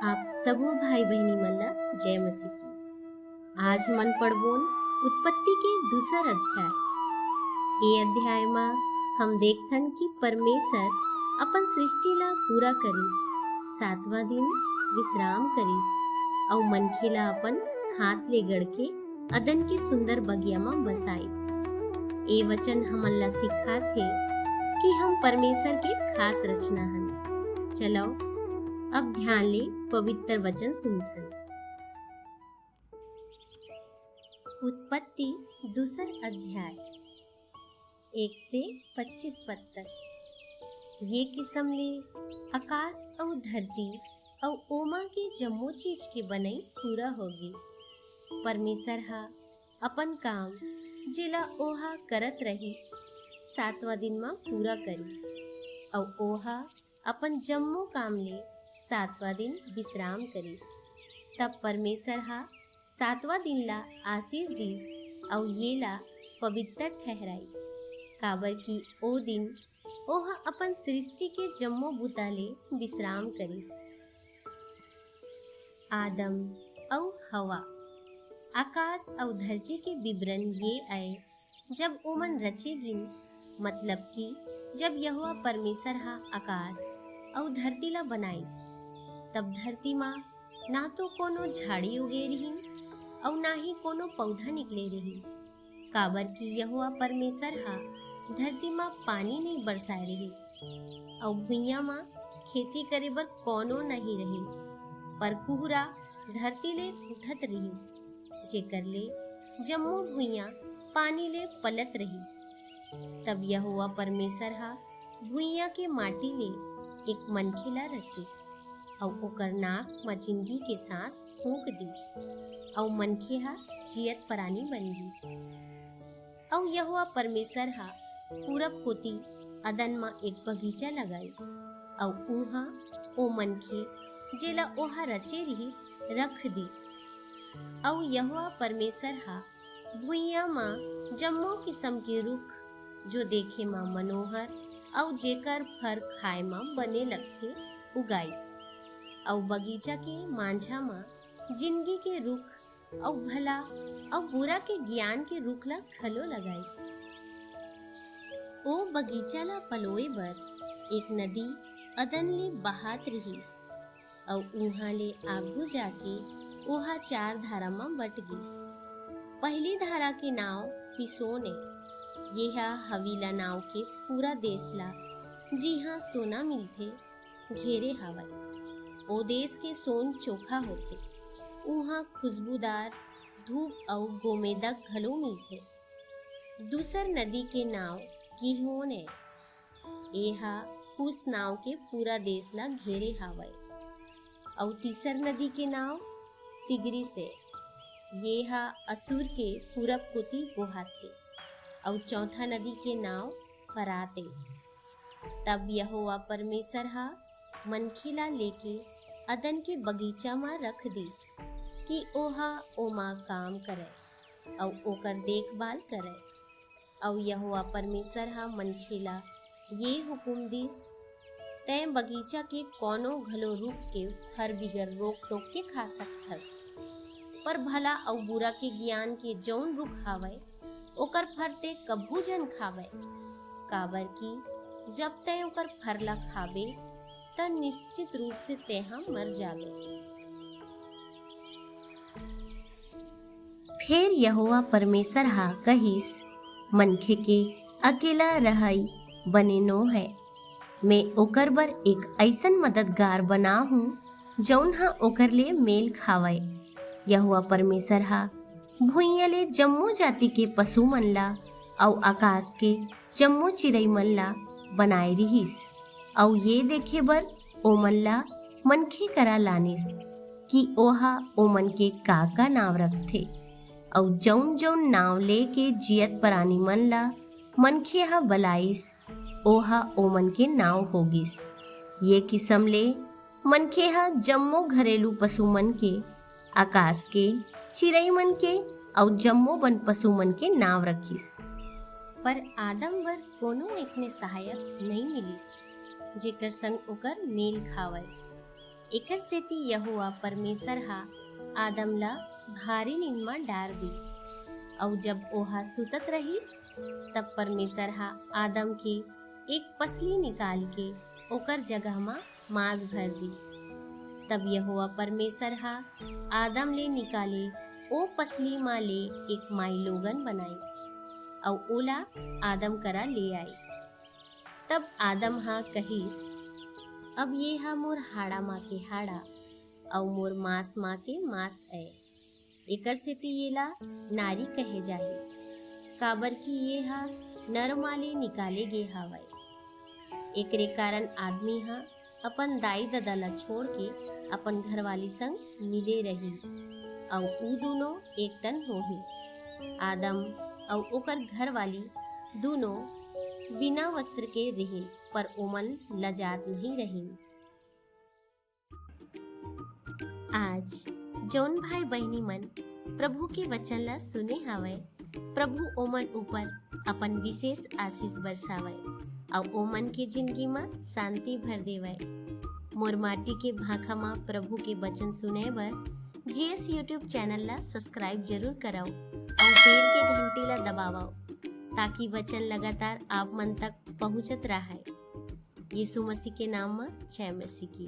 आप सबो भाई बहनी मन ला जय मसीह की। आज हमन पढ़बोन उत्पत्ति के दूसर अध्याय। ये अध्याय में हम देखथन कि परमेश्वर अपन सृष्टि ला पूरा करिस, सातवां दिन विश्राम करिस और मनखे ला अपन हाथ ले गढ़ के अदन के सुंदर बगिया में बसाइस। ये वचन हमन ला सिखात है कि हम परमेश्वर के खास रचना हन। चलो अब ध्यान ले पवित्र वचन सुनथन। उत्पत्ति दूसर अध्याय 1 से 25 पद तक। ये किस्म ले आकाश और धरती और ओमा के जम्मो चीज के बनई पूरा होगी। परमेश्वर हा अपन काम जेला ओहा करत रहिस सातवां दिन में पूरा करिस और ओहा अपन जम्मो काम ले सातवां दिन विश्राम करिस। तब परमेश्वर हा सातवां दिन ला आशीष दिस और ये ला पवित्र ठहराइस, काबर की ओ दिन ओहा अपन सृष्टि के जम्मो बुता ले विश्राम करिस। आदम और हवा। आकाश और धरती के विवरण ये आए जब ओमन रचे गिन, मतलब कि जब यहोवा परमेश्वर हा आकाश और धरती ला बनाइस, तब धरती माँ ना तो कोनो झाड़ी उगे रही और ना ही कोनो पौधा निकले रही, काबर की यहोवा परमेश्वर हा धरती माँ पानी नहीं बरसाए रहिस और भुइया माँ खेती करे बर कोनो नहीं रही, पर कुहरा धरती ले उठत रहिस, जेकर ले जम्मो भुइया पानी ले पलत रहिस। तब यहोवा परमेश्वर हा भुइया के माटी ले एक मनखे ला रचिस और ओकर नाक में जिंदगी के सांस फूंक दिस और मनखे हा जियत प्राणी बन गिस। और यहोवा परमेश्वर हा पूरब कोती अदन में एक बगीचा लगाइस और उहा ओ मनखे जेला ओहा रचे रहिस रख दिस। और यहोवा परमेश्वर हा भुइया माँ जम्मो किस्म के रुख जो देखे माँ मनोहर और जेकर फर खाए माँ बने लगथे उगाइस और बगीचा के मांझा माँ जिंदगी के रुख और भला और बुरा के ज्ञान के रुख ला खलो लगाइस। ओ बगीचा ला पलोए बर एक नदी अदन ले बहात रहिस और उहाँ ले आगू जाके ओहा 4 धारा में बट गिस। पहली धारा के नाव पिसोन है। ये हवीला नाव के पूरा देश ला जी हाँ सोना मिलथे घेरे हवय। ओ देश के सोन चोखा होथे, उहाँ खुशबूदार धूप और गोमेदक घलो मिलथे। दूसर नदी के नाव गिहोन है। एहा उस नाव के पूरा देश ला घेरे हावय। और तीसर नदी के नाव तिग्रिस है। ये हा असुर के पूरब कोती बोहाथे। और चौथा नदी के नाव फरात है। तब यहोवा परमेश्वर हा मनखे ला लेके अदन के बगीचा में रख दिस कि ओहा ओमा काम करे और ओकर देखभाल करे। और यहोवा परमेश्वर हा मनखे ला ये हुकुम दिस, तै बगीचा के कोनो घलो रुख के फर बिगर रोक टोक के खा सकथस, पर भला और बुरा के ज्ञान के जौन रुख हावय ओकर फर ते कभू जन खावे, काबर की जब तय ओकर फर ला खाबे त निश्चित रूप से तेहा मर जाबे। फिर यहोवा परमेश्वर हा कहिस, मनखे के अकेला रहई बने नो है। मैं ओकर बर एक ऐसन मददगार बना हूँ जौन हा ओकर ले मेल खावय। यहोवा परमेश्वर हा भुइया ले जम्मो जाति के पशु मन ला और आकाश के जम्मो चिड़ई मन ला बनाए रहिस और ये देखे बर ओमन ला मनखे करा लानिस कि ओहा ओमन के का नाव रखथे। और जौन जौन नाव ले के जियत प्राणी मन ला मनखे हा बलाइस ओहा ओमन के नाव होगिस। ये किस्म ले मनखे हा जम्मो घरेलू पशु मन के, आकाश के चिड़ई मन के और जम्मो वन पशु मन के नाव रखिस। पर आदम बर कोनो ऐसने सहायक नहीं मिलिस जेकर संग ओकर मेल खावय। एकर सेती यहोवा परमेसर हा आदम ला भारी नींद में डार दिस। और जब ओहा सुतत रहिस तब परमेसर हा आदम के एक पसली निकाल के ओकर जगह में मांस भर दिस। तब यहोवा परमेसर हा आदम ले निकाले ओ पसली मा ले एक माई लोगन बनाइस और ओला आदम करा ले आइस। तब आदम हा कहिस, अब ये हा मोर हाड़ा माँ के हाड़ा और मोर मांस माँ के मांस है। एकर सेती येला नारी कहे जाही, काबर की ये हा नर माले निकाले गे हावय। एकरे कारण आदमी हा अपन दाई ददा ला छोड़ के अपन घरवाली संग मिले रही और ऊ दोनों एक तन होही। आदम और ओकर घरवाली दोनों बिना वस्त्र के रहिन, पर ओमन लजात नहीं रहिन। आज जौन भाई बहनी मन प्रभु के वचन ला सुने हावय, प्रभु ओमन ऊपर अपन विशेष आशीष बरसावय और ओमन के जिंदगी में शांति भर देवय। मोर माटी के भाखा में प्रभु के वचन सुने बर जीएस यूट्यूब चैनल ला सब्सक्राइब जरूर कराओ और बेल के घंटी ला दबाओ ताकि वचन लगातार आप मन तक पहुंचत रहे। यीशु मसीह के नाम में जय मसीह की।